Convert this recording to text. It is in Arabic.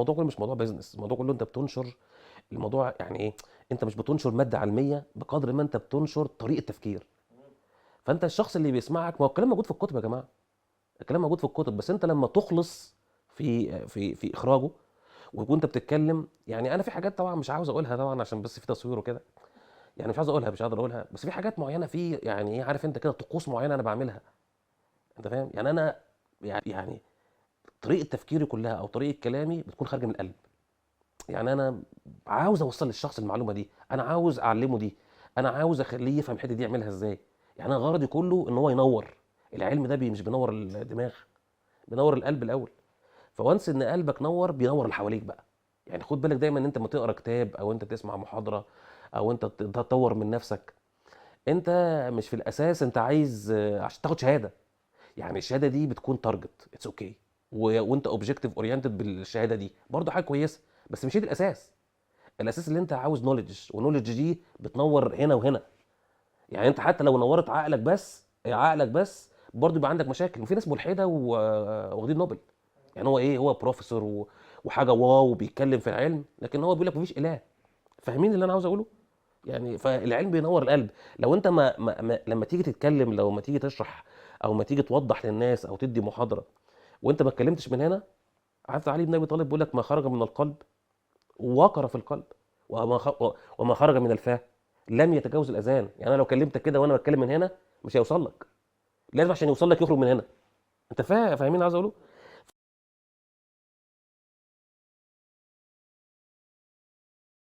الموضوع كله مش موضوع بيزنس، الموضوع كله انت بتنشر الموضوع يعني ايه. انت مش بتنشر ماده علميه بقدر ما انت بتنشر طريقه تفكير. فانت الشخص اللي بيسمعك، ما هو الكلام موجود في الكتب يا جماعه، الكلام موجود في الكتب، بس انت لما تخلص في اخراجه وانت بتتكلم. يعني انا في حاجات طبعا مش عاوز اقولها طبعا عشان بس في تصوير وكده، يعني مش عاوز اقولها، مش هقدر اقولها، بس في حاجات معينه، في يعني ايه، عارف انت كده طقوس معينه انا بعملها. انت فاهم يعني انا يعني طريقه تفكيري كلها او طريقه كلامي بتكون خارجه من القلب. يعني انا عاوز اوصل للشخص المعلومه دي، انا عاوز اعلمه دي، انا عاوز اخليه يفهم الحته دي يعملها ازاي. يعني انا غرضي كله ان هو ينور. العلم ده مش بينور الدماغ، بينور القلب الاول. فوانس ان قلبك نور بينور اللي حواليك بقى. يعني خد بالك دايما ان انت لما تقرا كتاب او انت تسمع محاضره او انت تطور من نفسك، انت مش في الاساس انت عايز عشان تاخد شهاده. يعني الشهاده دي بتكون تارجت، اتس اوكي، وانت اوبجكتيف اورينتد بالشهاده دي برضه حاجه كويسه، بس مش هي دي الاساس. الاساس اللي انت عاوز نوليدج، ونوليدج دي بتنور هنا وهنا. يعني انت حتى لو نورت عقلك بس، عقلك بس برضه يبقى عندك مشاكل. وفي ناس ملحده واخدين نوبل، يعني هو ايه، هو بروفيسور وحاجه واو وبيتكلم في العلم، لكن هو بيقول لك مفيش اله. فاهمين اللي انا عاوز اقوله؟ يعني فالعلم بينور القلب. لو انت لما تيجي تتكلم، لو ما تيجي تشرح او ما تيجي توضح للناس او تدي محاضره وانت ما اتكلمتش من هنا، عارف علي بن ابي طالب بيقول لك ما خرج من القلب وقر في القلب، وما خرج من الفاه لم يتجاوز الاذان. يعني انا لو كلمتك كده وانا بتكلم من هنا مش هيوصل لك، لازم عشان يوصل لك يخرج من هنا. انت فاهمين اللي عاوز اقوله؟